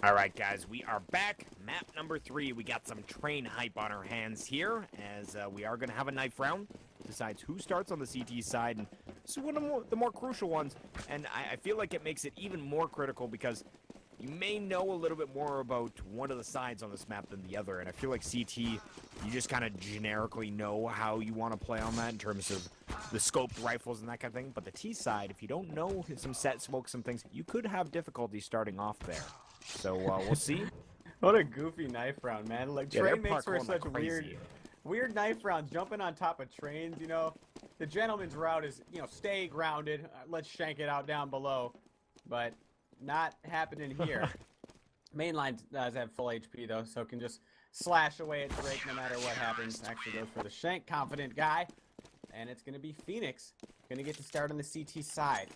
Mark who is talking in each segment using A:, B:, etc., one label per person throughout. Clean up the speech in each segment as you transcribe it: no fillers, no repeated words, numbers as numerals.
A: All right, guys, we are back. Map number 3. We got some train hype on our hands here, as we are going to have a knife round. Decides who starts on the CT side, and this is one of the more crucial ones. And I feel like it makes it even more critical because you may know a little bit more about one of the sides on this map than the other. And I feel like CT, you just kind of generically know how you want to play on that in terms of the scoped rifles and that kind of thing. But the T side, if you don't know some set smoke, some things, you could have difficulty starting off there. So we'll see.
B: What a goofy knife round, man. Like,
A: Yeah,
B: train makes for
A: parkouring
B: such
A: like
B: weird knife rounds, jumping on top of trains, you know. The gentleman's route is, you know, stay grounded, let's shank it out down below. But not happening here. Mainline does have full HP, though, so can just slash away at Drake no matter what happens. Actually goes for the shank, confident guy. And it's going to be Fenix. Going to get to start on the CT side.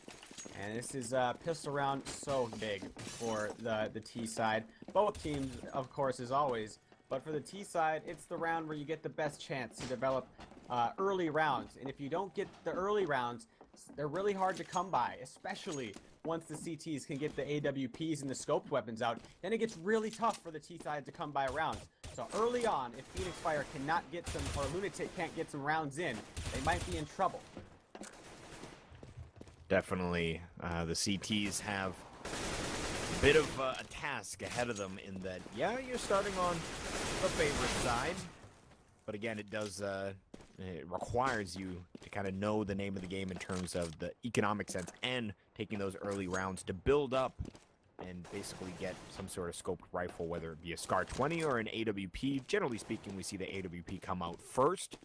B: And this is pistol round so big for the T side. Both teams, of course, as always. But for the T side, it's the round where you get the best chance to develop early rounds. And if you don't get the early rounds, they're really hard to come by, especially once the CTs can get the AWPs and the scoped weapons out. Then it gets really tough for the T side to come by rounds. So early on, if Fenix Fire cannot get some, or Lunatik can't get some rounds in, they might be in trouble.
A: Definitely, the CTs have a bit of a task ahead of them in that, yeah, you're starting on the favorite side, but again, it does, it requires you to kind of know the name of the game in terms of the economic sense and taking those early rounds to build up and basically get some sort of scoped rifle, whether it be a SCAR 20 or an AWP. Generally speaking, we see the AWP come out first,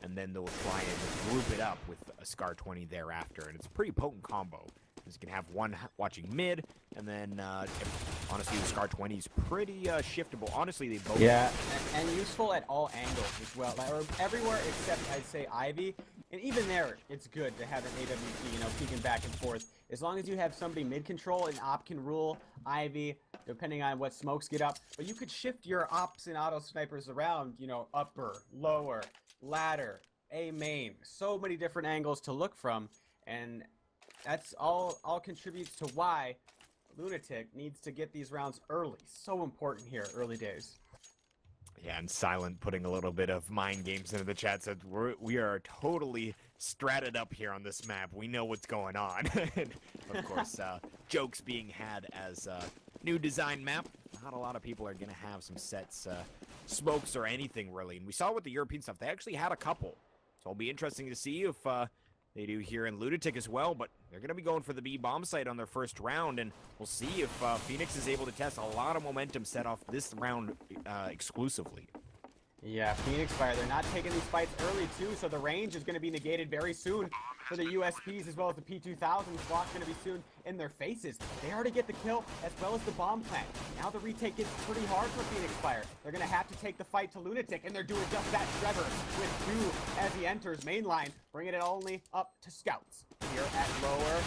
A: and then they'll try and group it up with a SCAR 20 thereafter, and it's a pretty potent combo. You can have one watching mid, and then honestly, the SCAR 20 is pretty shiftable. Honestly, they both...
B: Yeah, and useful at all angles as well, or everywhere except, I'd say, Ivy. And even there, it's good to have an AWP, you know, peeking back and forth. As long as you have somebody mid-control, an op can rule Ivy, depending on what smokes get up. But you could shift your ops and auto snipers around, you know, upper, lower, ladder, A main. So many different angles to look from, and that's all contributes to why Lunatik needs to get these rounds early. So important here, early days.
A: Yeah, and Silent putting a little bit of mind games into the chat said we are totally stratted up here on this map. We know what's going on. And of course, jokes being had as a new design map. Not a lot of people are going to have some sets, smokes or anything really. And we saw with the European stuff, they actually had a couple. So it'll be interesting to see if they do here in Lunatik as well, but they're going to be going for the B bomb site on their first round, and we'll see if Fenix is able to test a lot of momentum set off this round exclusively. Yeah,
B: Fenix Fire, they're not taking these fights early too, so the range is going to be negated very soon for the USPs as well as the P2000. Block's going to be soon in their faces. They already get the kill as well as the bomb plant. Now the retake gets pretty hard for Fenix Fire. They're going to have to take the fight to Lunatik, and they're doing just that. Trevor with 2 as he enters mainline, bringing it only up to Scouts. Here at lower,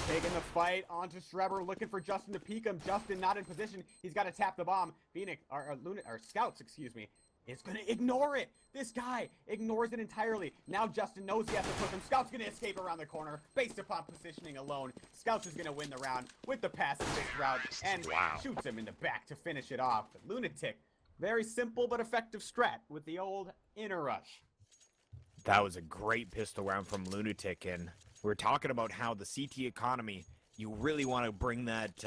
B: taking the fight onto Trevor, looking for Justin to peek him. Justin not in position. He's got to tap the bomb. Fenix, or Scouts, excuse me, is going to ignore it. This guy ignores it entirely. Now Justin knows he has to push him. Scout's going to escape around the corner based upon positioning alone. Scouts is going to win the round with the pass assist route and shoots him in the back to finish it off. Lunatik, very simple but effective strat with the old inner rush.
A: That was a great pistol round from Lunatik, and we're talking about how the CT economy, you really want to bring that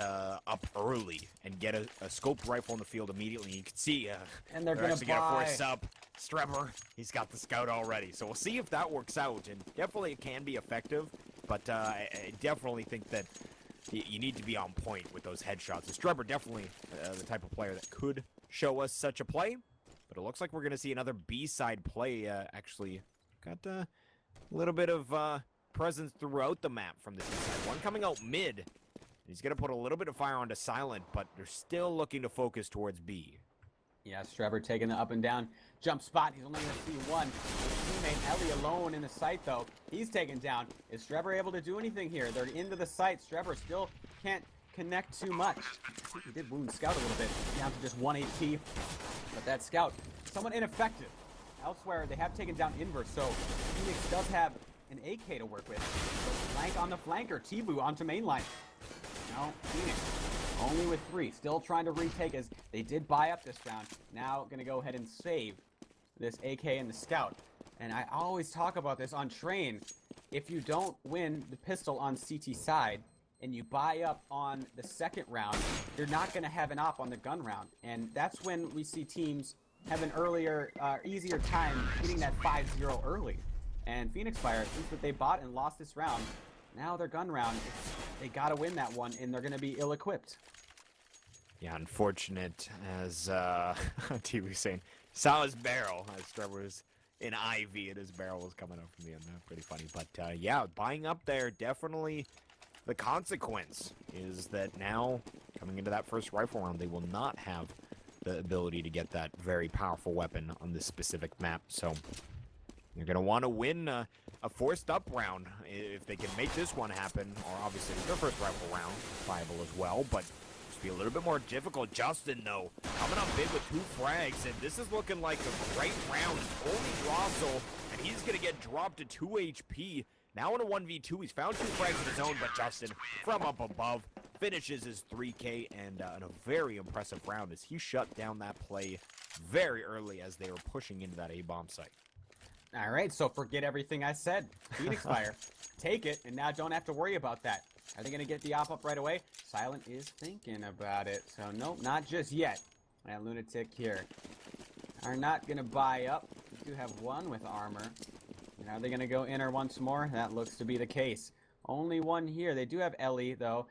A: up early and get a scoped rifle in the field immediately. You can see
B: and they're going to
A: force up Strebber. He's got the scout already. So we'll see if that works out. And definitely it can be effective, but I definitely think that you need to be on point with those headshots. And Strebber definitely the type of player that could show us such a play. But it looks like we're going to see another B-side play. Actually got a little bit of presence throughout the map from the T-side. One coming out mid. He's going to put a little bit of fire onto Silent, but they're still looking to focus towards B.
B: Yeah, Trevor taking the up and down jump spot. He's only going to see one. His teammate Ellie alone in the site, though. He's taken down. Is Trevor able to do anything here? They're into the site. Trevor still can't connect too much. He did wound Scout a little bit, down to just 1 HP. But that Scout, somewhat ineffective. Elsewhere, they have taken down Inverse, so Fenix does have an AK to work with. Flank on the flanker. Tibu onto mainline. Now Fenix only with 3. Still trying to retake as they did buy up this round. Now going to go ahead and save this AK and the Scout. And I always talk about this on Train. If you don't win the pistol on CT side and you buy up on the second round, you're not going to have an op on the gun round. And that's when we see teams have an easier time getting that 5-0 early. And Fenix Fire, since that they bought and lost this round, now their gun round, they got to win that one, and they're going to be ill-equipped.
A: Yeah, unfortunate, as T was saying, saw his barrel as Trevor was in Ivy and his barrel was coming up from the end. Pretty funny. But yeah, buying up there, definitely the consequence is that now, coming into that first rifle round, they will not have the ability to get that very powerful weapon on this specific map. So you're going to want to win a forced up round if they can make this one happen. Or obviously their first rifle round, viable as well, but just be a little bit more difficult. Justin, though, coming up big with 2 frags, and this is looking like a great round. It's only Drossel, and he's going to get dropped to 2 HP. Now in a 1v2, he's found 2 frags of his own, but Justin, from up above, finishes his 3K, and in a very impressive round as he shut down that play very early as they were pushing into that A-bomb site.
B: All right, so forget everything I said. Fenix Fire, take it, and now don't have to worry about that. Are they going to get the op up right away? Silent is thinking about it, so nope, not just yet. And Lunatic here are not going to buy up. We do have 1 with armor. And are they going to go inner once more? That looks to be the case. Only 1 here. They do have Ellie, though,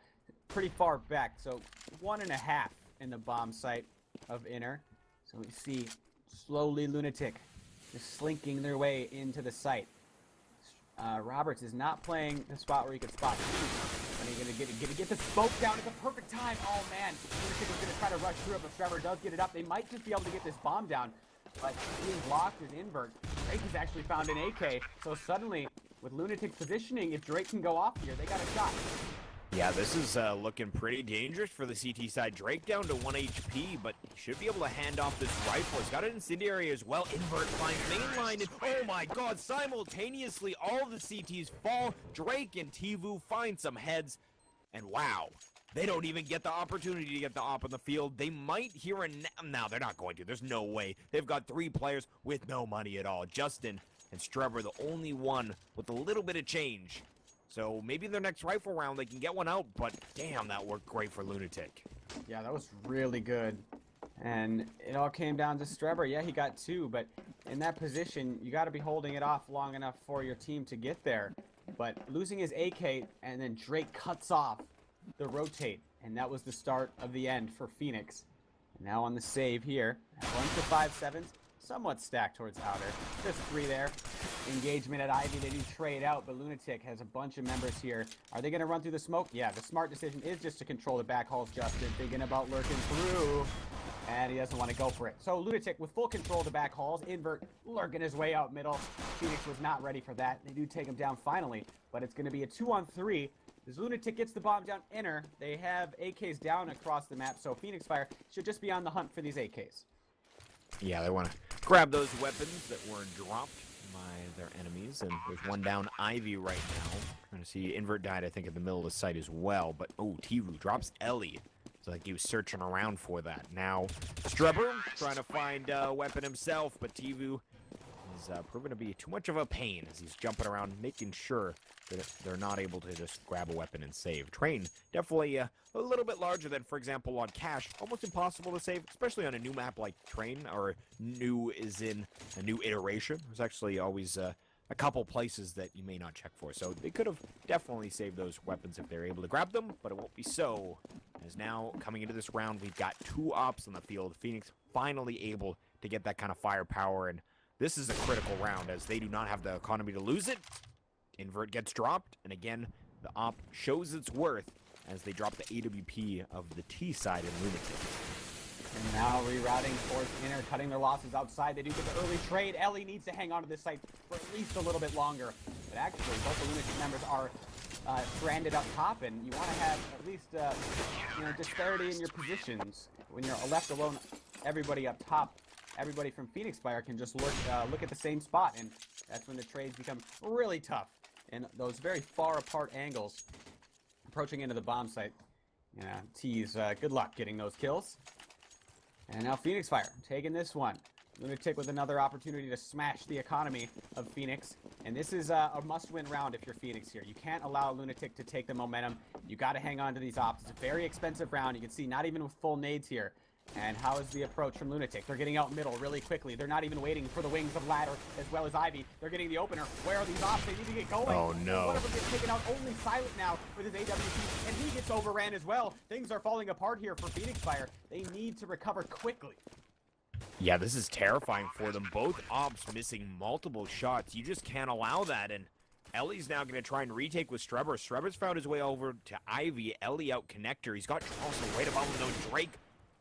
B: pretty far back, so 1.5 in the bomb site of inner. So we see slowly Lunatic just slinking their way into the site. Roberts is not playing the spot where he could spot but he's gonna get the smoke down at the perfect time. Oh man, Lunatic is gonna try to rush through it, but Trevor does get it up. They might just be able to get this bomb down, but being blocked is invert. Drake has actually found an AK, so suddenly with Lunatic positioning, if Drake can go off here, they got a shot.
A: Yeah, this is looking pretty dangerous for the CT side. Drake down to 1 HP, but he should be able to hand off this rifle. He's got an incendiary as well. Invert finds mainline, and oh my god, simultaneously all the CTs fall. Drake and Tivu find some heads, and wow, they don't even get the opportunity to get the op on the field. They might hear a no, they're not going to. There's no way. They've got 3 players with no money at all. Justin and Strebber, the only one with a little bit of change. So maybe in their next rifle round they can get one out, but damn, that worked great for Lunatic.
B: Yeah, that was really good. And it all came down to Strebber. Yeah, he got 2, but in that position, you got to be holding it off long enough for your team to get there. But losing his AK, and then Drake cuts off the rotate, and that was the start of the end for Fenix. And now on the save here, 1 for 5 sevens, somewhat stacked towards outer. Just 3 there. Engagement at Ivy, they do trade out, but Lunatic has a bunch of members here. Are they going to run through the smoke? Yeah, the smart decision is just to control the back halls. Justin thinking about lurking through, and he doesn't want to go for it. So Lunatic with full control of the back halls. Invert lurking his way out middle. Fenix was not ready for that. They do take him down finally, but it's going to be a 2-on-3. As Lunatic gets the bomb down inner, they have AKs down across the map, so Fenix Fire should just be on the hunt for these AKs.
A: Yeah, they want to grab those weapons that were dropped by their enemies, and there's one down Ivy right now. Trying to see Invert died, I think, in the middle of the site as well, but oh, Tivu drops Ellie. It's like he was searching around for that. Now, Strebber trying to find a weapon himself, but Tivu is proven to be too much of a pain as he's jumping around, making sure that they're not able to just grab a weapon and save. Train, definitely a little bit larger than, for example, on Cash. Almost impossible to save, especially on a new map like Train, or new is in a new iteration. There's actually always a couple places that you may not check for. So they could have definitely saved those weapons if they're able to grab them, but it won't be so. As now, coming into this round, we've got 2 ops on the field. Fenix finally able to get that kind of firepower, and this is a critical round as they do not have the economy to lose it. Invert gets dropped, and again, the op shows its worth as they drop the AWP of the T side in Lunatic.
B: And now rerouting towards inner, cutting their losses outside. They do get the early trade. Ellie needs to hang on to this site for at least a little bit longer. But actually, both the Lunatic members are stranded up top, and you want to have at least disparity in your positions. When you're left alone, everybody up top, everybody from Fenix Fire can just look at the same spot, and that's when the trades become really tough. And those very far apart angles, approaching into the bomb site. Yeah, tease. Good luck getting those kills. And now Phoenix Fire taking this one. Lunatic with another opportunity to smash the economy of Phoenix. And this is a must-win round if you're Phoenix here. You can't allow Lunatic to take the momentum. You got to hang on to these ops. It's a very expensive round. You can see not even with full nades here. And how is the approach from Lunatic? They're getting out middle really quickly. They're not even waiting for the wings of Ladder as well as Ivy. They're getting the opener. Where are these ops? They need to get going.
A: Oh, no.
B: One of them gets taken out. Only Silent now with his AWP, and he gets overran as well. Things are falling apart here for Phoenix Fire. They need to recover quickly.
A: Yeah, this is terrifying for them. Both ops missing multiple shots. You just can't allow that, and Ellie's now going to try and retake with Strebber. Strebber's found his way over to Ivy. Ellie out connector. He's got Charleston right above him, though. Drake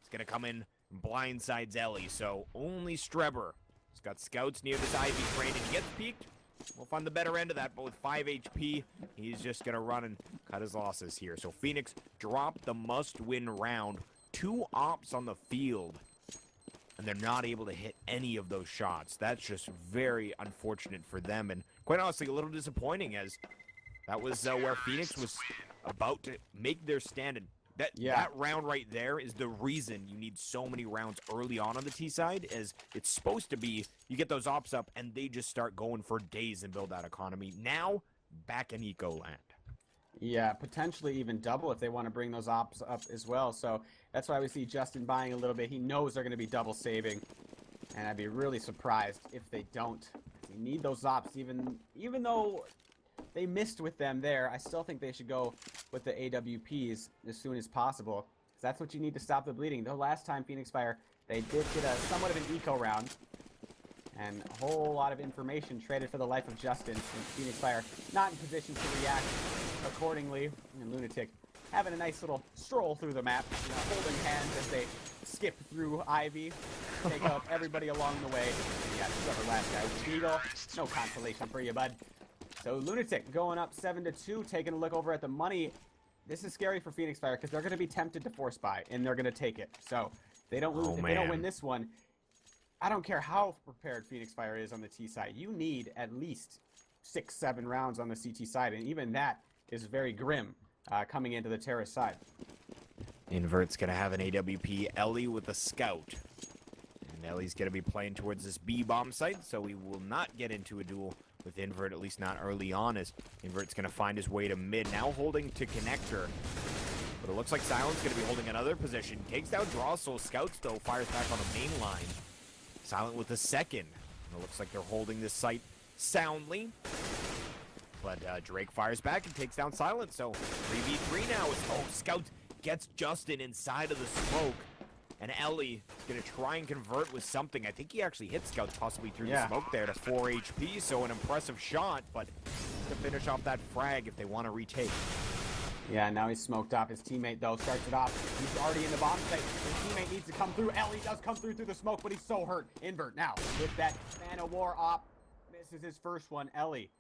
A: is going to come in and blindsides Ellie, so only Strebber. He's got scouts near this Ivy crane, and he gets peeked. We'll find the better end of that, but with 5 HP, he's just going to run and cut his losses here. So Phoenix dropped the must-win round. 2 ops on the field, and they're not able to hit any of those shots. That's just very unfortunate for them, and quite honestly, a little disappointing, as that was where Phoenix was about to make their stand. And that round right there is the reason you need so many rounds early on the T side, as it's supposed to be you get those ops up and they just start going for days and build that economy. Now, back in Eco Land.
B: Yeah, potentially even double if they want to bring those ops up as well. So that's why we see Justin buying a little bit. He knows they're going to be double saving, and I'd be really surprised if they don't. You need those ops, even though they missed with them there. I still think they should go with the AWPs as soon as possible, because that's what you need to stop the bleeding. Though last time Phoenix Fire, they did get a somewhat of an eco round, and a whole lot of information traded for the life of Justin, and Phoenix Fire not in position to react accordingly. And Lunatic having a nice little stroll through the map, holding hands as they skip through Ivy, take out everybody along the way. And yeah, whoever last guy with Beagle, no consolation for you, bud. So Lunatic going up 7-2, taking a look over at the money. This is scary for Phoenix Fire because they're going to be tempted to force buy, and they're going to take it. So they don't lose. If they don't win this one, I don't care how prepared Phoenix Fire is on the T side. You need at least 6-7 rounds on the CT side, and even that is very grim coming into the terrorist side.
A: Invert's going to have an AWP. Ellie with a scout. And Ellie's going to be playing towards this B-bomb site, so we will not get into a duel with Invert, at least not early on, as Invert's going to find his way to mid. Now holding to connector. But it looks like Silent's going to be holding another position. Takes down Drossel. Scouts, though, fires back on the main line. Silent with the second. And it looks like they're holding this site soundly. But Drake fires back and takes down Silent. So 3v3 now. Scout gets Justin inside of the smoke. And Ellie is going to try and convert with something. I think he actually hit Scouts possibly through the smoke there to 4 HP. So an impressive shot, but to finish off that frag if they want to retake.
B: Yeah, now he's smoked up. His teammate, though, starts it off. He's already in the bomb site. His teammate needs to come through. Ellie does come through the smoke, but he's so hurt. Invert now with that Man of War op. Misses his first one. Ellie,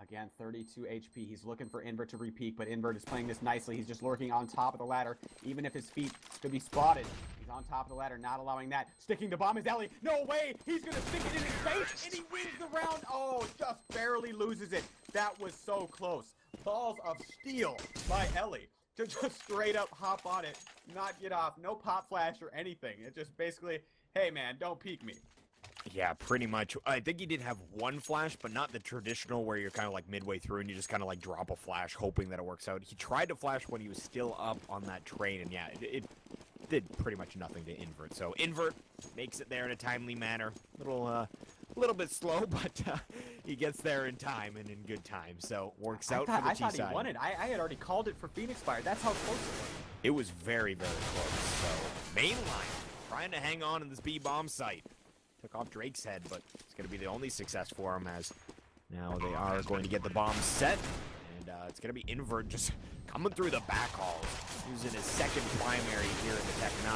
B: again, 32 HP. He's looking for Invert to re-peak, but Invert is playing this nicely. He's just lurking on top of the ladder, even if his feet could be spotted. He's on top of the ladder, not allowing that. Sticking the bomb is Ellie. No way! He's going to stick it in his face, and he wins the round. Oh, just barely loses it. That was so close. Balls of steel by Ellie to just straight up hop on it, not get off, no pop flash or anything. It just basically, hey man, don't peek me.
A: Yeah, pretty much. I think he did have one flash, but not the traditional where you're kind of like midway through and you just kind of like drop a flash hoping that it works out. He tried to flash when he was still up on that train, and yeah, it did pretty much nothing to Invert. So Invert makes it there in a timely manner. Little bit slow, but he gets there in time and in good time. So works out for the T side.
B: I thought he won it. I had already called it for Phoenix Fire. That's how close it was.
A: It was very, very close. So main line trying to hang on in this B-bomb site. Took off Drake's head, but it's going to be the only success for him, as now they are going to get the bomb set. And it's going to be Invert just coming through the back halls, using his second primary here in the Tech 9.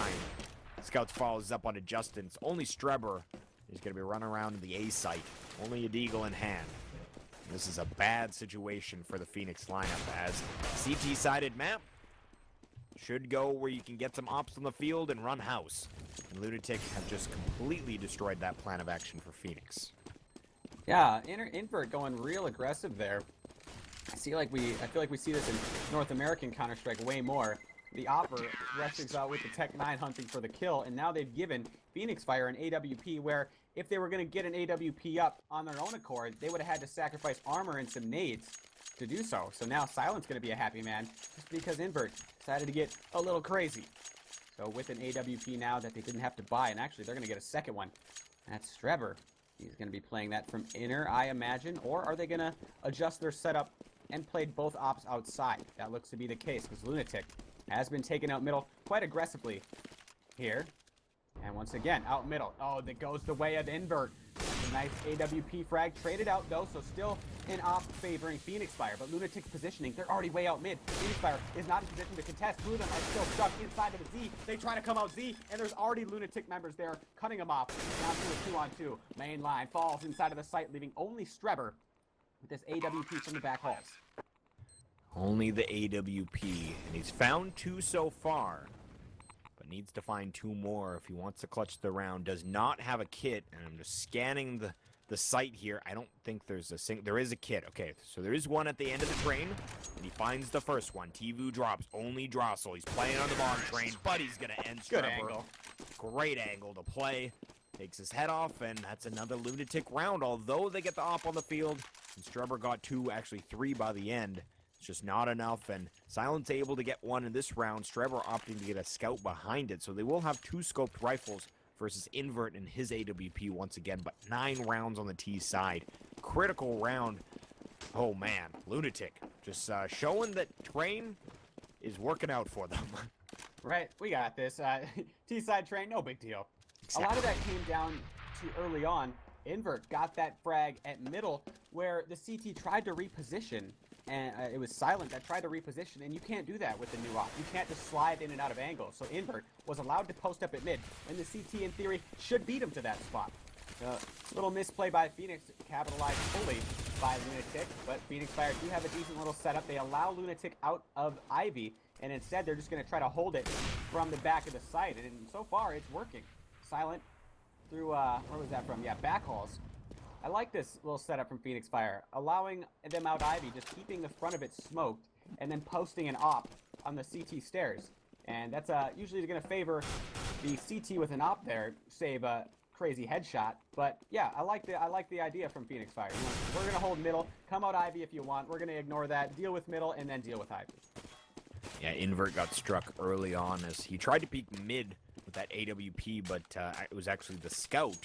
A: Scouts follows up onto Justin. It's only Strebber. He's going to be running around in the A site. Only a deagle in hand. This is a bad situation for the Phoenix lineup, as CT-sided map should go where you can get some ops on the field and run house. And Lunatic have just completely destroyed that plan of action for Phoenix.
B: Yeah, Invert going real aggressive there. I feel like we see this in North American Counter-Strike way more. The Opper rushes out with the Tech 9 hunting for the kill, and now they've given Fenix Fire an AWP where if they were going to get an AWP up on their own accord, they would have had to sacrifice armor and some nades to do so. So now Silent's going to be a happy man just because Invert decided to get a little crazy. So with an AWP now that they didn't have to buy, and actually they're going to get a second one. That's Strebber. He's going to be playing that from inner, I imagine, or are they going to adjust their setup and play both ops outside? That looks to be the case because Lunatik has been taken out middle quite aggressively here. And once again, out middle. Oh, that goes the way of Invert. A nice AWP frag. Traded out, though, so still an op favoring Fenix Fire. But Lunatik's positioning, they're already way out mid. Fenix Fire is not in position to contest. Two of them are still stuck inside of the Z. They try to come out Z, and there's already Lunatik members there cutting them off. Down to a 2-on-2. Main line falls inside of the site, leaving only Strebber with this AWP from the back halls.
A: Only the AWP, and he's found 2 so far. Needs to find 2 more if he wants to clutch the round. Does not have a kit, and I'm just scanning the site here. I don't think there's there is a kit. Okay, so there is one at the end of the train, and he finds the first one. Tvu drops, only Drossel. He's playing on the bomb train, but he's gonna end
B: Good
A: Strebber.
B: angle.
A: Great angle to play. Takes his head off, and that's another Lunatic round. Although they get the op on the field, and Strebber got 2, actually 3 by the end. It's just not enough, and Silent's able to get 1 in this round. Strebber opting to get a scout behind it, so they will have 2 scoped rifles versus Invert and his AWP once again, but 9 rounds on the T side. Critical round. Oh man, Lunatic just showing that Train is working out for them.
B: Right, we got this. T-side train, no big deal.
A: Exactly.
B: A lot of that came down to early on. Invert got that frag at middle where the CT tried to reposition, and it was Silent that tried to reposition, and you can't do that with the new op. You can't just slide in and out of angles. So Invert was allowed to post up at mid, and the CT, in theory, should beat him to that spot. Little misplay by Fenix, capitalized fully by Lunatic, but Fenix Fire do have a decent little setup. They allow Lunatic out of Ivy, and instead they're just going to try to hold it from the back of the site, and so far it's working. Silent through, where was that from? Yeah, back halls. I like this little setup from Fenix Fire, allowing them out Ivy, just keeping the front of it smoked, and then posting an op on the CT stairs. And that's usually going to favor the CT with an op there, save a crazy headshot. But yeah, I like the idea from Fenix Fire. You know, we're going to hold middle, come out Ivy if you want. We're going to ignore that, deal with middle, and then deal with Ivy.
A: Yeah, Invert got struck early on as he tried to peek mid with that AWP, but it was actually the scout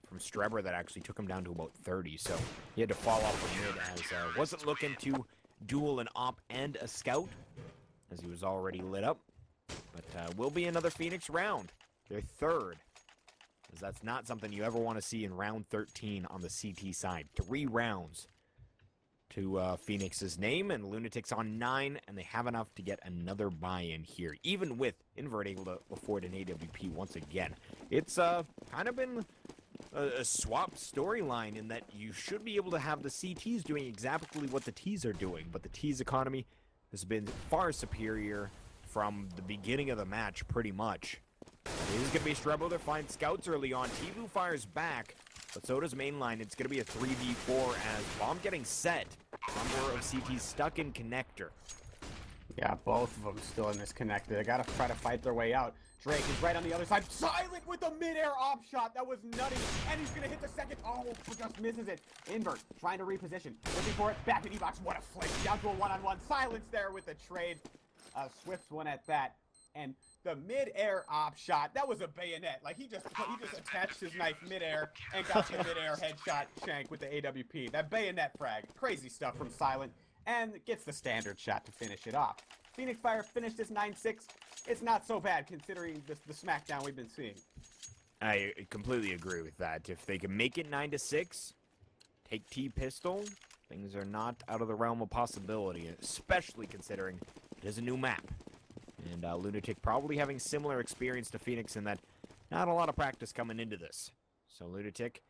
A: from Strebber that actually took him down to about 30, so he had to fall off from mid as wasn't looking to duel an op and a scout as he was already lit up. But will be another Fenix round, their third, as that's not something you ever want to see in round 13 on the CT side. 3 rounds to Fenix's name, and Lunatic's on 9, and they have enough to get another buy-in here, even with Invert able to afford an AWP once again. It's kind of been a swap storyline in that you should be able to have the CTs doing exactly what the Ts are doing, but the Ts economy has been far superior from the beginning of the match, pretty much. It is going to be Strebber that finds scouts early on. Tvu fires back, but so does mainline. It's going to be a 3v4 as bomb getting set. Number of CTs stuck in connector.
B: Yeah, both of them still in this connector. They gotta try to fight their way out. Drake is right on the other side. Silent with a mid-air op shot. That was nutty. And he's gonna hit the second. Oh, just misses it. Invert trying to reposition. Looking for it. Back in E-box. What a flick. Down to a one-on-one. Silence there with the trade. Swift one at that. And the mid-air op shot. That was a bayonet. Like he just attached his knife mid-air and got the mid-air headshot shank with the AWP. That bayonet frag. Crazy stuff from Silent. And gets the standard shot to finish it off. Fenix Fire finished this 9-6. It's not so bad considering the smackdown we've been seeing.
A: I completely agree with that. If they can make it 9-6, take T-Pistol, things are not out of the realm of possibility, especially considering it is a new map. And Lunatic probably having similar experience to Fenix in that not a lot of practice coming into this. So Lunatic,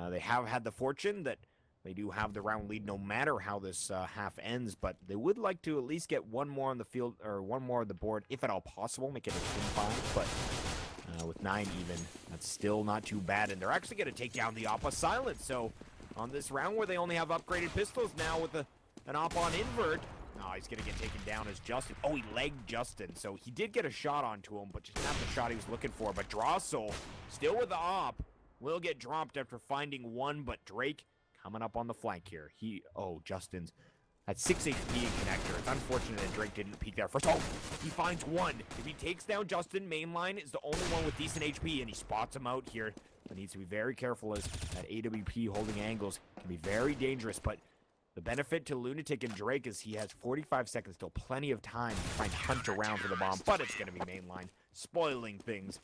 A: they have had the fortune that they do have the round lead no matter how this half ends, but they would like to at least get 1 more on the field, or 1 more on the board, if at all possible, make it a team 5, but with 9 even, that's still not too bad, and they're actually going to take down the Oppa Silent, so on this round where they only have upgraded pistols now with an Op on Invert, Oh, he's going to get taken down as Justin. Oh, he legged Justin. So he did get a shot onto him, but just not the shot he was looking for. But Drossel, still with the op, will get dropped after finding one. But Drake coming up on the flank here. Justin's at 6 HP in connector. It's unfortunate that Drake didn't peek there first. Oh, he finds one. If he takes down Justin, mainline is the only one with decent HP, and he spots him out here. But needs to be very careful as that AWP holding angles can be very dangerous. But the benefit to Lunatik and Drake is he has 45 seconds, still plenty of time to try and hunt around for the bomb. But it's going to be mainline, spoiling things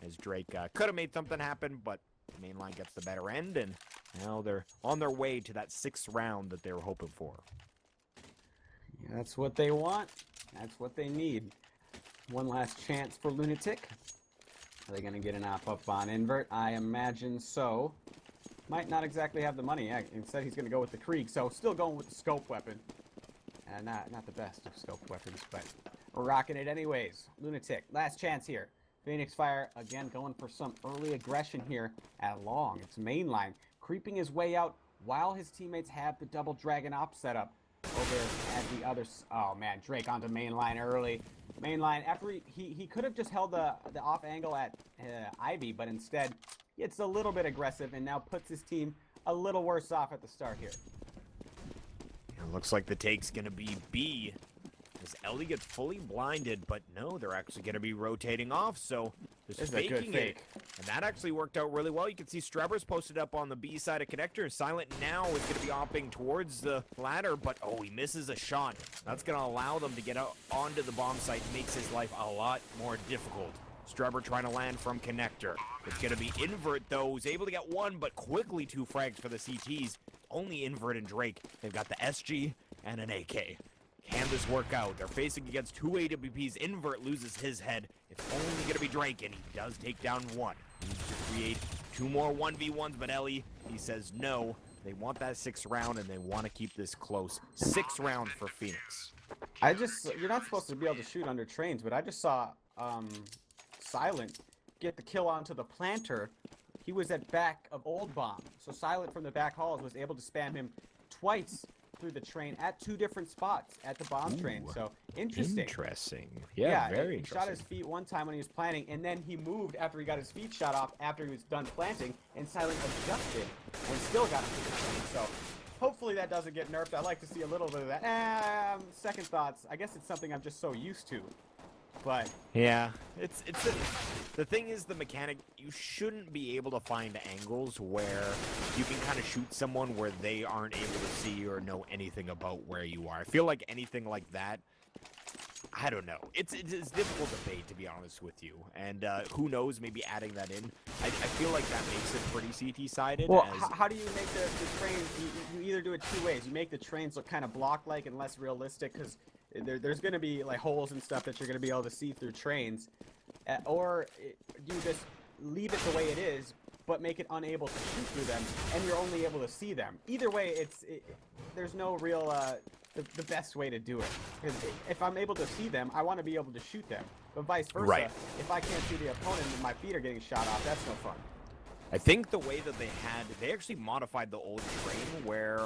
A: as Drake could have made something happen, but mainline gets the better end, and now they're on their way to that 6th round that they were hoping for.
B: Yeah, that's what they want. That's what they need. One last chance for Lunatic. Are they going to get an up on invert? I imagine so. Might not exactly have the money. Yeah, instead, he's going to go with the Krieg. So still going with the scope weapon. Not the best of scope weapons, but rocking it anyways. Lunatic, last chance here. Fenix Fire, again, going for some early aggression here at long. It's mainline, creeping his way out while his teammates have the double dragon op set up over at the other. Oh, man, Drake onto mainline early. Mainline, after he could have just held the off angle at Ivy, but instead, it's a little bit aggressive and now puts his team a little worse off at the start here.
A: It looks like the take's going to be B. As Ellie gets fully blinded, but no, they're actually going to be rotating off, so just faking it. And that actually worked out really well. You can see Strebber's posted up on the B side of connector. Silent now is going to be opping towards the ladder, but oh, he misses a shot. That's going to allow them to get out onto the bomb site, makes his life a lot more difficult. Strebber trying to land from connector. It's going to be invert, though. He's able to get one, but quickly 2 frags for the CTs. Only invert and Drake. They've got the SG and an AK. Can this work out? They're facing against 2 AWPs. Invert loses his head. It's only going to be Drake, and he does take down one. He needs to create 2 more 1v1s, but Ellie, he says no. They want that 6th round, and they want to keep this close. 6 rounds for Fenix.
B: You're not supposed to be able to shoot under trains, but I just saw Silent get the kill onto the planter. He was at back of Old Bomb, so Silent from the back halls was able to spam him twice through the train at 2 different spots at the bomb train. So interesting.
A: Interesting. Yeah, very
B: he
A: interesting.
B: shot his feet one time when he was planting, and then he moved after he got his feet shot off after he was done planting, and Silent adjusted and still got him through the train. So hopefully that doesn't get nerfed. I'd like to see a little bit of that. Second thoughts. I guess it's something I'm just so used to. But
A: yeah, the thing is, the mechanic, you shouldn't be able to find angles where you can kind of shoot someone where they aren't able to see or know anything about where you are. I feel like anything like that, I don't know. It's difficult debate, to be honest with you. And who knows, maybe adding that in. I feel like that makes it pretty CT-sided.
B: Well, how do you make the trains? You either do it 2 ways. You make the trains look kind of block-like and less realistic, because there's going to be like holes and stuff that you're going to be able to see through trains, or you just leave it the way it is but make it unable to shoot through them and you're only able to see them. Either way, there's no real the best way to do it, because if I'm able to see them, I want to be able to shoot them, but vice versa.
A: Right.
B: If I can't see the opponent and my feet are getting shot off, that's no fun.
A: I think the way that they actually modified the old train where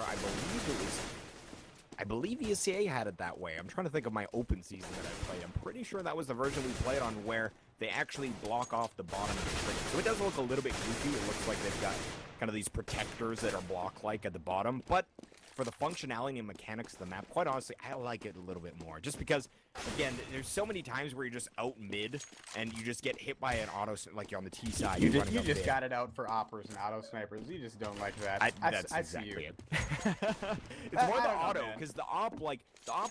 A: I believe ESCA had it that way. I'm trying to think of my open season that I played. I'm pretty sure that was the version we played on where they actually block off the bottom of the train. So it does look a little bit goofy. It looks like they've got kind of these protectors that are block-like at the bottom. But for the functionality and mechanics of the map, quite honestly, I like it a little bit more. Just because, again, there's so many times where you're just out mid and you just get hit by an auto, like you're on the T side.
B: You just got it out for oppers and auto snipers. You just don't like that.
A: That's exactly it. It's more the auto, because the op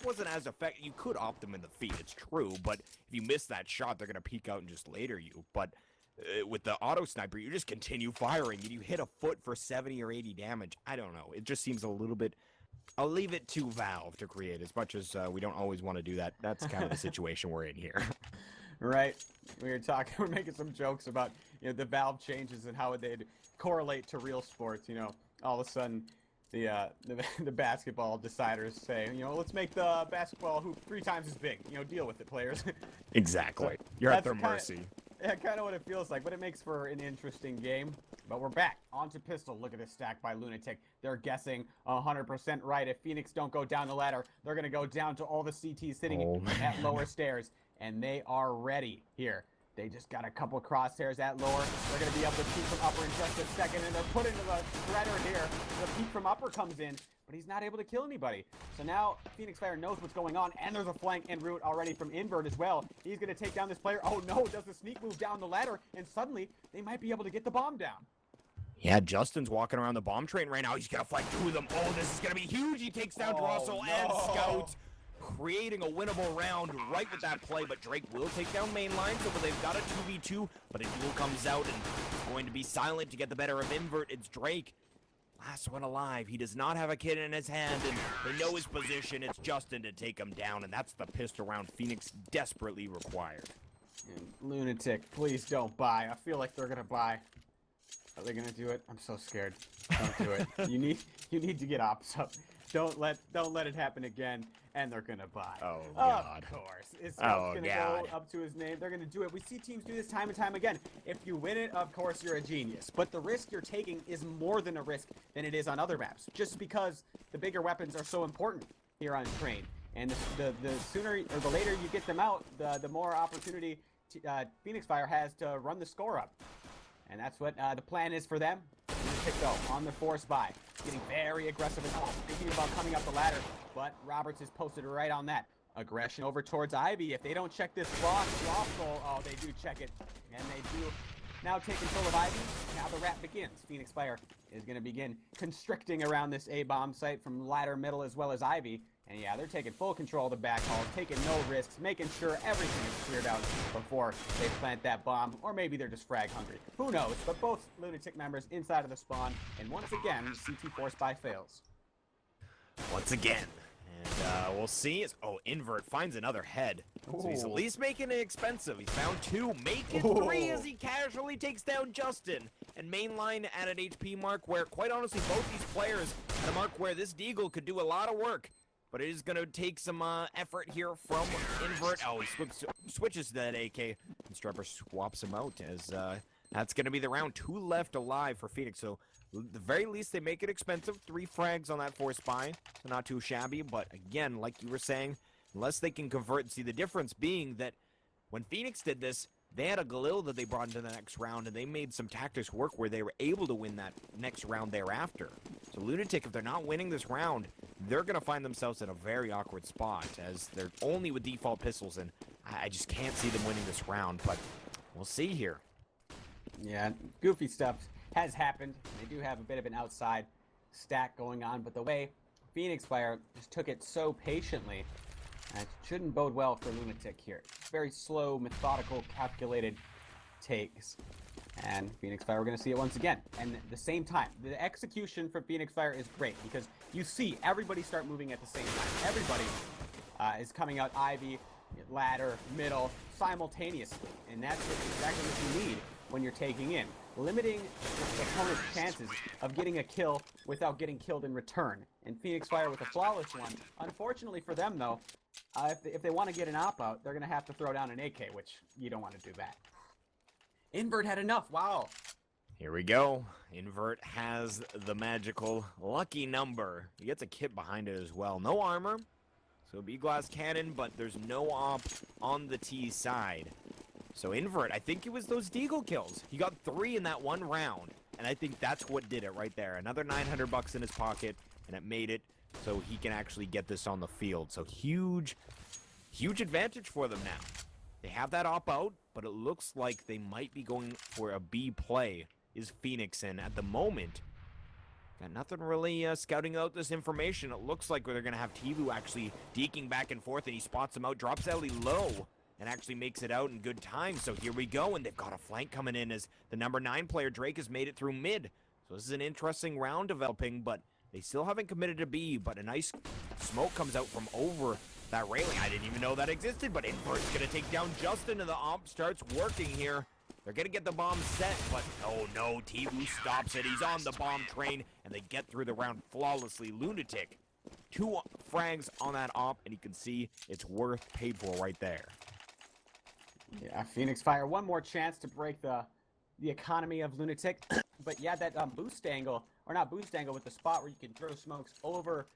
A: wasn't as effective. You could opt them in the feet, it's true, but if you miss that shot, they're going to peek out and just later you. But with the auto sniper, you just continue firing and you hit a foot for 70 or 80 damage. I don't know. It just seems a little bit. I'll leave it to Valve to create, as much as we don't always want to do that. That's kind of the situation we're in here.
B: Right. We're making some jokes about, the Valve changes and how they'd correlate to real sports. All of a sudden the basketball deciders say, let's make the basketball hoop 3 times as big. Deal with it, players.
A: Exactly. You're at their mercy.
B: Yeah, kind of what it feels like, but it makes for an interesting game. But we're back onto pistol. Look at this stack by Lunatic. They're guessing 100% right. If Fenix don't go down the ladder, they're going to go down to all the CTs sitting at lower stairs. And they are ready here. They just got a couple crosshairs at lower. They're going to be able to peek from upper in just a second. And they're put into the shredder here. The peek from upper comes in, but he's not able to kill anybody. So now Fenix Fire knows what's going on. And there's a flank en route already from Invert as well. He's going to take down this player. Oh no, does the sneak move down the ladder. And suddenly they might be able to get the bomb down.
A: Yeah, Justin's walking around the bomb train right now. He's going to flank two of them. Oh, this is going to be huge. He takes down Drossel and Scout, creating a winnable round right with that play. But Drake will take down mainline, so they've got a 2v2. But a duel comes out and it's going to be silent to get the better of Invert. It's Drake. Last one alive. He does not have a kid in his hand, and they know his position. It's Justin to take him down, and that's the pistol round Fenix desperately required.
B: And Lunatic, please don't buy. I feel like they're going to buy. Are they gonna do it? I'm so scared. Don't do it. You need to get ops up. Don't let it happen again. And they're gonna buy.
A: Oh God.
B: Of course. It's gonna go up to his name. They're gonna do it. We see teams do this time and time again. If you win it, of course you're a genius. But the risk you're taking is more than a risk than it is on other maps. Just because the bigger weapons are so important here on Train. And the sooner or the later you get them out, the more opportunity Fenix Fire has to run the score up. And that's what the plan is for them. Lunatic though, on the force buy. Getting very aggressive and thinking about coming up the ladder. But Roberts is posted right on that. Aggression over towards Ivy. If they don't check this box, oh, they do check it. And they do now take control of Ivy. Now the rap begins. Fenix Fire is going to begin constricting around this A-bomb site from ladder, middle, as well as Ivy. And yeah, they're taking full control of the backhaul, taking no risks, making sure everything is cleared out before they plant that bomb. Or maybe they're just frag hungry. Who knows? But both Lunatic members inside of the spawn. And once again, CT force buy fails.
A: Once again. And we'll see. Oh, Invert finds another head. So he's at least making it expensive. He's found two. Make it three as he casually takes down Justin. And mainline at an HP mark where, quite honestly, both these players at a mark where this Deagle could do a lot of work. But it is going to take some effort here from Invert. Oh, he switches to that AK. And Strepper swaps him out as that's going to be the round. 2 left alive for Fenix. So at the very least, they make it expensive. 3 frags on that force buy. So not too shabby. But again, like you were saying, unless they can convert, see the difference being that when Fenix did this, they had a Galil that they brought into the next round, and they made some tactics work where they were able to win that next round thereafter. So Lunatic, if they're not winning this round, they're going to find themselves in a very awkward spot, as they're only with default pistols, and I just can't see them winning this round, but we'll see here.
B: Yeah, goofy stuff has happened. They do have a bit of an outside stack going on, but the way Fenix Fire just took it so patiently, it shouldn't bode well for Lunatic here. Very slow, methodical, calculated takes. And Fenix Fire, we're going to see it once again. And at the same time, the execution for Fenix Fire is great because you see everybody start moving at the same time. Everybody is coming out Ivy, ladder, middle, simultaneously. And that's exactly what you need when you're taking in. Limiting the opponent's chances of getting a kill without getting killed in return. And Fenix Fire with a flawless one. Unfortunately for them, though, if they want to get an op-out, they're going to have to throw down an AK, which you don't want to do that. Invert had enough. Wow.
A: Here we go. Invert has the magical lucky number. He gets a kit behind it as well. No armor. So B-glass cannon, but there's no op on the T side. So Invert, I think it was those Deagle kills. He got 3 in that one round. And I think that's what did it right there. Another 900 bucks in his pocket, and it made it so he can actually get this on the field. So huge advantage for them now. They have that op out, but it looks like they might be going for a B play, is Fenix in at the moment. Got nothing really scouting out this information. It looks like they're going to have Tivu actually deking back and forth, and he spots him out, drops Ellie low, and actually makes it out in good time. So here we go, and they've got a flank coming in as the number 9 player, Drake, has made it through mid. So this is an interesting round developing, but they still haven't committed to B, but a nice smoke comes out from over that railing. I didn't even know that existed, but Invert's going to take down Justin, and the omp starts working here. They're going to get the bomb set, but oh no, Tivu stops it. He's on the bomb train, and they get through the round flawlessly. Lunatic, 2 frags on that omp, and you can see it's worth paid for right there.
B: Yeah, Phoenix Fire, one more chance to break the economy of Lunatic. But yeah, that boost angle, or not boost angle, with the spot where you can throw smokes over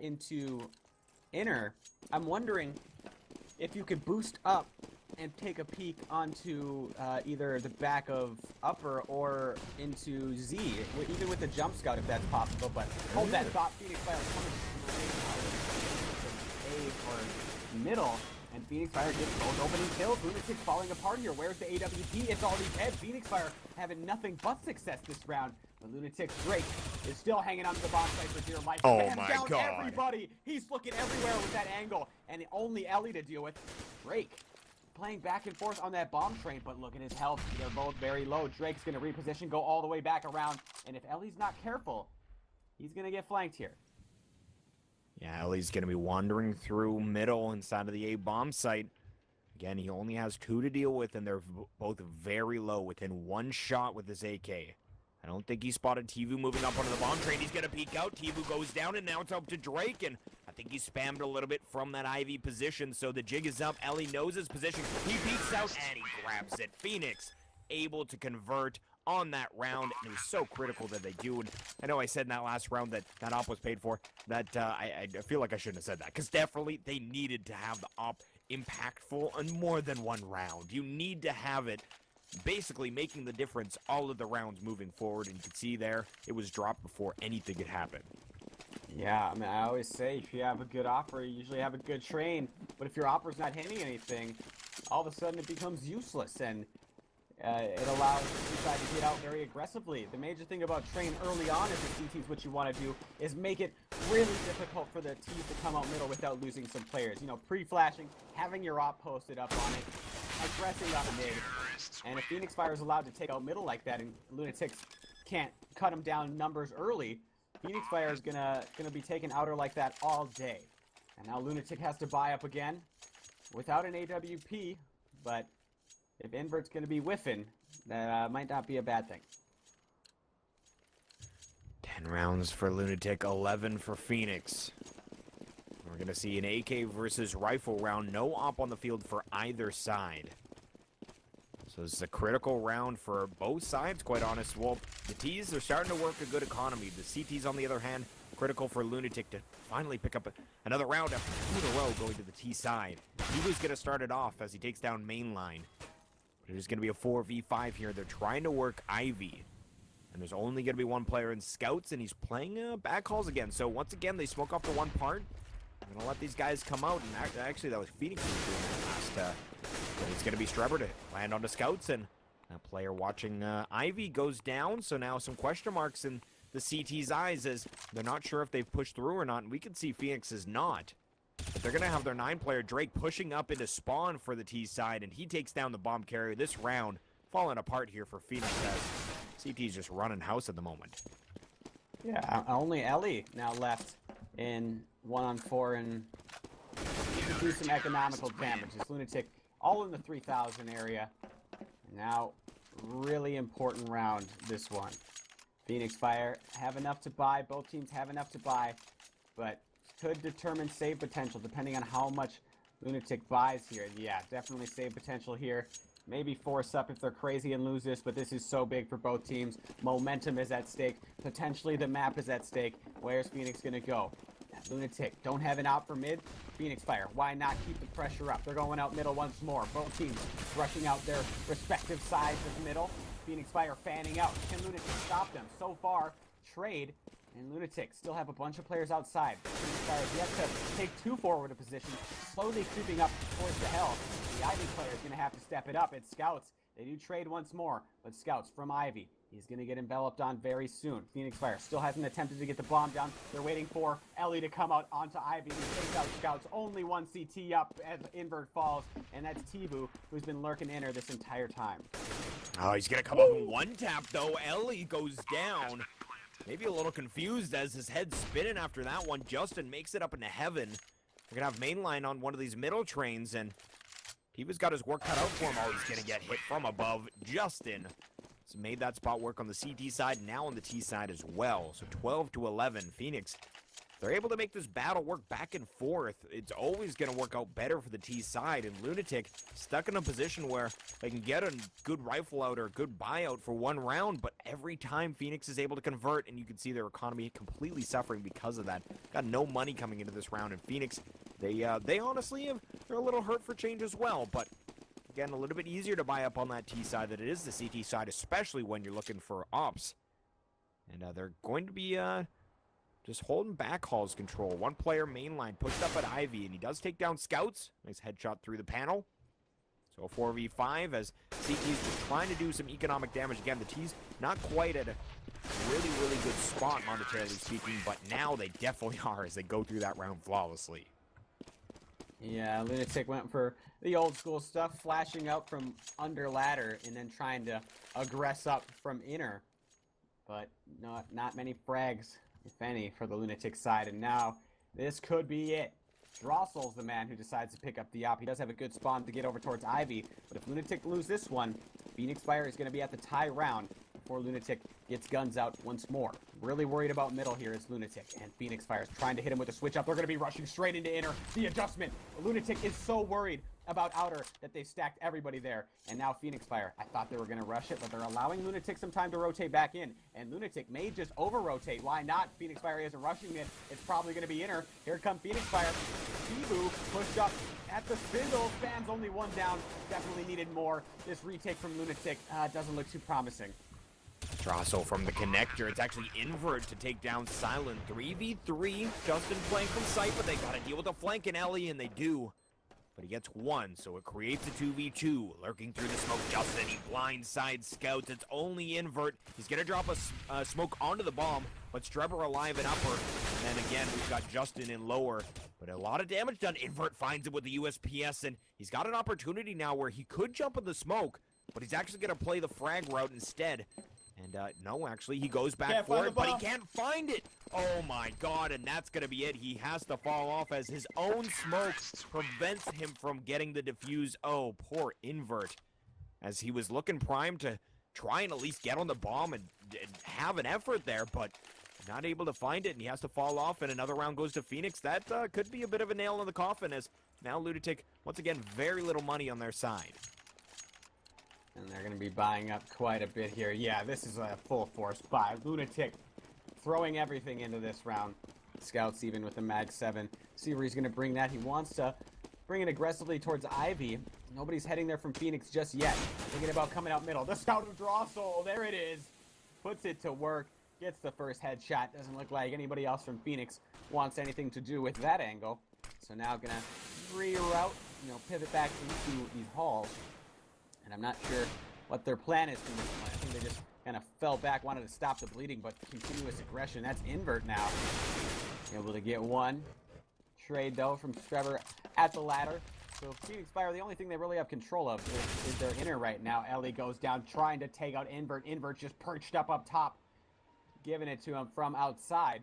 B: into inner. I'm wondering if you could boost up and take a peek onto either the back of upper or into Z, even with the jump scout if that's possible. But hold that thought, Phoenix Fire coming A or middle, and Phoenix Fire gets both opening kills. Lunatic falling apart here. Where's the AWP? It's already dead. Phoenix Fire having nothing but success this round. But Lunatic's Drake is still hanging on to the bomb site for dear life.
A: Oh
B: Bam,
A: my
B: down
A: God.
B: everybody. He's looking everywhere with that angle, and only Ellie to deal with. Drake playing back and forth on that bomb train, but look at his health. They're both very low. Drake's going to reposition, go all the way back around, and if Ellie's not careful, he's going to get flanked here.
A: Yeah, Ellie's going to be wandering through middle inside of the A bomb site. Again, he only has 2 to deal with, and they're both very low, within 1 shot with his AK. I don't think he spotted Tivu moving up onto the bomb train. He's going to peek out. Tivu goes down, and now it's up to Drake, and I think he spammed a little bit from that Ivy position, so the jig is up. Ellie knows his position. He peeks out, and he grabs it. Phoenix able to convert on that round, and it was so critical that they do. And I know I said in that last round that that op was paid for. That I feel like I shouldn't have said that, because definitely they needed to have the op impactful on more than 1 round. You need to have it basically making the difference all of the rounds moving forward, and you can see there it was dropped before anything could happen.
B: Yeah, I mean, I always say if you have a good offer, you usually have a good train, but if your offer's not hitting anything, all of a sudden it becomes useless, and it allows the side to get out very aggressively. The major thing about train early on as a CTs, what you want to do is make it really difficult for the T's to come out middle without losing some players. You know, pre-flashing, having your op posted up on it, aggressing up mid. And if Phoenix Fire is allowed to take out middle like that, and Lunatics can't cut them down numbers early, Phoenix Fire is gonna be taking outer like that all day. And now Lunatic has to buy up again without an AWP, but if Invert's gonna be whiffing, that might not be a bad thing.
A: 10 rounds for Lunatic, 11 for Phoenix. We're going to see an AK versus rifle round. No op on the field for either side. So this is a critical round for both sides, quite honest. Well, the T's are starting to work a good economy. The CTs, on the other hand, critical for Lunatic to finally pick up another round after 2 in a row going to the T side. He was going to start it off as he takes down mainline. But it is going to be a 4v5 here. They're trying to work Ivy. And there's only going to be 1 player in Scouts, and he's playing back calls again. So once again, they smoke off the 1 part. I'm going to let these guys come out. And actually, that was Phoenix who was doing that last. But it's going to be Strebber to land on the Scouts. And a player watching Ivy goes down. So now some question marks in the CT's eyes as they're not sure if they've pushed through or not. And we can see Phoenix is not. But they're going to have their 9-player Drake pushing up into spawn for the T side. And he takes down the bomb carrier. This round falling apart here for Phoenix as CT's just running house at the moment.
B: Yeah, only Ellie now left in 1-on-4, and he can do some economical damage. This Lunatic all in the 3,000 area. Now, really important round, this one. Phoenix Fire have enough to buy. Both teams have enough to buy, but could determine save potential depending on how much Lunatic buys here. Yeah, definitely save potential here. Maybe force up if they're crazy and lose this, but this is so big for both teams. Momentum is at stake. Potentially the map is at stake. Where's Phoenix going to go? Lunatic don't have an out for mid. Phoenix Fire, why not keep the pressure up? They're going out middle once more. Both teams rushing out their respective sides of middle. Phoenix Fire fanning out. Can Lunatic stop them? So far, trade. And Lunatic still have a bunch of players outside. Phoenix Fire yet to take 2 forward a position, slowly creeping up towards the hell. The Ivy player is going to have to step it up. It's Scouts. They do trade once more, but Scouts from Ivy. He's going to get enveloped on very soon. Phoenix Fire still hasn't attempted to get the bomb down. They're waiting for Ellie to come out onto Ivy. He takes out Scouts. Only 1 CT up as Invert falls, and that's Tivu, who's been lurking inner this entire time.
A: Oh, he's going to come up in 1 tap, though. Ellie goes down. Maybe a little confused as his head's spinning after that one. Justin makes it up into heaven. We're going to have mainline on one of these middle trains, and Tivu's got his work cut out for him. Oh, he's going to get hit from above. Justin has made that spot work on the CT side, now on the T side as well. So 12 to 11. Phoenix they're able to make this battle work back and forth. It's always going to work out better for the T side, and Lunatik stuck in a position where they can get a good rifle out or a good buyout for one round, but every time Fenix is able to convert, and you can see their economy completely suffering because of that. Got no money coming into this round, and Fenix, they honestly they're a little hurt for change as well, but again, a little bit easier to buy up on that T side than it is the CT side, especially when you're looking for ops. And they're going to be just holding back Hall's control. One player mainline pushed up at Ivy, and he does take down Scouts. Nice headshot through the panel. So 4v5 as CT's just trying to do some economic damage. Again, the T's not quite at a really, really good spot, monetarily speaking, but now they definitely are as they go through that round flawlessly.
B: Yeah, Lunatic went for the old school stuff, flashing out from under ladder and then trying to aggress up from inner. But not many frags, if any, for the Lunatic side. And now this could be it. Drossel's the man who decides to pick up the op. He does have a good spawn to get over towards Ivy. But if Lunatic lose this one, Fenix Fire is going to be at the tie round before Lunatic gets guns out once more. Really worried about middle here is Lunatic. And Fenix Fire is trying to hit him with a switch up. They're going to be rushing straight into inner. The adjustment. Lunatic is so worried about outer that they've stacked everybody there. And now Fenix Fire. I thought they were going to rush it, but they're allowing Lunatic some time to rotate back in. And Lunatic may just over-rotate. Why not? Fenix Fire isn't rushing it. It's probably going to be inner. Here comes Fenix Fire. Tibu pushed up at the spindle. Spams only one down. Definitely needed more. This retake from Lunatic doesn't look too promising.
A: Drossel from the connector. It's actually Invert to take down Silent. 3v3. Justin flank from sight, but they got to deal with the flank and Ellie, and they do. But he gets one, so it creates a 2v2. Lurking through the smoke, Justin, he blindsides Scouts. It's only Invert. He's going to drop a smoke onto the bomb, but Strebber alive and upper. And then again, we've got Justin in lower. But a lot of damage done. Invert finds it with the USPS, and he's got an opportunity now where he could jump in the smoke, but he's actually going to play the frag route instead. And no, actually, he goes back for it, but he can't find it. Oh my god, and that's going to be it. He has to fall off as his own smoke prevents him from getting the defuse. Oh, poor Invert. As he was looking primed to try and at least get on the bomb and have an effort there, but not able to find it, and he has to fall off, and another round goes to Fenix. That could be a bit of a nail in the coffin, as now Lunatic, once again, very little money on their side.
B: And they're going to be buying up quite a bit here. Yeah, this is a full force buy. Lunatic throwing everything into this round. Scouts even with the Mag 7. See where he's going to bring that. He wants to bring it aggressively towards Ivy. Nobody's heading there from Fenix just yet. Thinking about coming out middle. The Scout of Drossel. There it is. Puts it to work. Gets the first headshot. Doesn't look like anybody else from Fenix wants anything to do with that angle. So now going to reroute, pivot back into these halls. And I'm not sure what their plan is from this point. I think they just kind of fell back, wanted to stop the bleeding, but continuous aggression. That's Invert now. Able to get one. Trade, though, from Strebber at the ladder. So Fenix Fire, the only thing they really have control of is their inner right now. Ellie goes down, trying to take out Invert. Invert just perched up top, giving it to him from outside.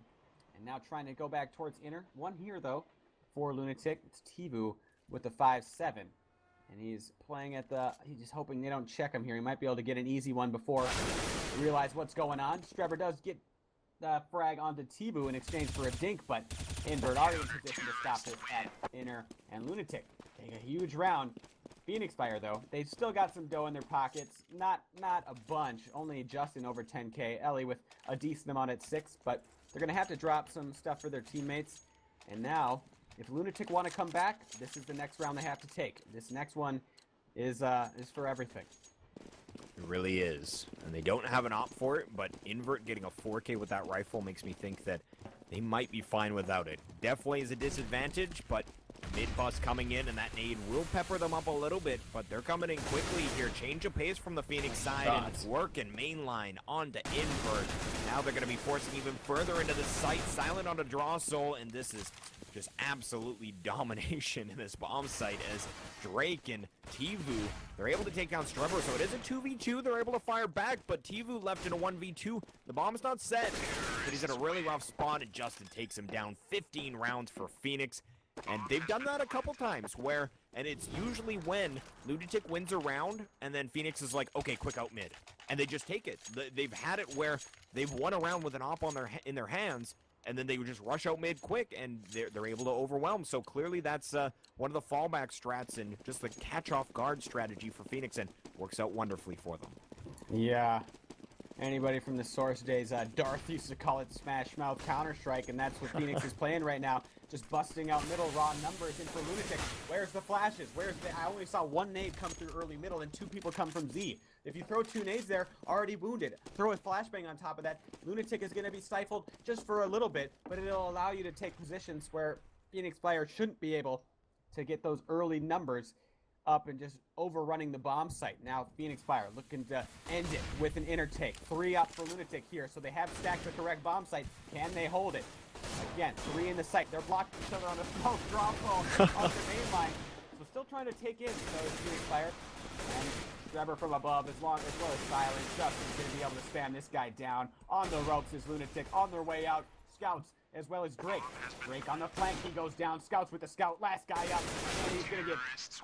B: And now trying to go back towards inner. One here, though, for Lunatic. It's Tibu with the 5-7. And he's playing at he's just hoping they don't check him here. He might be able to get an easy one before they realize what's going on. Strebber does get the frag onto Tibu in exchange for a dink, but Invert already in position to stop it at inner. And Lunatic take a huge round. Fenix Fire, though, they've still got some dough in their pockets. Not a bunch. Only Justin over 10K. Ellie with a decent amount at 6, but they're going to have to drop some stuff for their teammates. And now, if Lunatic want to come back, this is the next round they have to take. This next one is for everything.
A: It really is. And they don't have an op for it, but Invert getting a 4K with that rifle makes me think that they might be fine without it. Definitely is a disadvantage, but mid-bus coming in, and that nade will pepper them up a little bit, but they're coming in quickly here. Change of pace from the Fenix side, and it's working mainline onto Invert. Now they're going to be forcing even further into the site. Silent onto Drossel, and this is just absolutely domination in this bomb site as Drake and Tivu, they're able to take down Strebber, so it is a 2v2. They're able to fire back, but Tivu left in a 1v2. The bomb's not set, but he's in a really rough spot, and Justin takes him down. 15 rounds for Fenix, and they've done that a couple times where, and it's usually when Lunatic wins a round, and then Fenix is like, okay, quick out mid, and they just take it. They've had it where they've won a round with an op on in their hands, and then they would just rush out mid quick, and they're able to overwhelm. So clearly that's one of the fallback strats and just the catch-off guard strategy for Fenix, and works out wonderfully for them.
B: Yeah. Anybody from the Source days, Darth used to call it Smash Mouth Counter-Strike, and that's what Fenix is playing right now. Just busting out middle, raw numbers in for Lunatic. Where's the flashes? I only saw one nade come through early middle and 2 people come from Z. If you throw 2 nades there, already wounded. Throw a flashbang on top of that, Lunatic is going to be stifled just for a little bit, but it'll allow you to take positions where Fenix players shouldn't be able to get those early numbers up and just overrunning the bomb site. Now Fenix Fire looking to end it with an inner take. 3 up for Lunatic here, so they have stacked the correct bomb site. Can they hold it? Again, 3 in the site. They're blocking each other on the smoke drop phone off the main line. So still trying to take in, so is Fenix Fire. And Trevor from above, as well as Silent. Justin's going to be able to spam this guy down. On the ropes is Lunatic, on their way out. Scouts, as well as Drake. Drake on the flank, he goes down. Scouts with the scout, last guy up. And he's going to get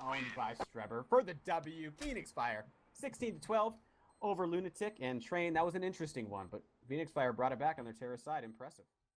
B: owned by Trevor for the W. Fenix Fire, 16-12 over Lunatic and Trian. That was an interesting one, but Fenix Fire brought it back on their terrorist side. Impressive.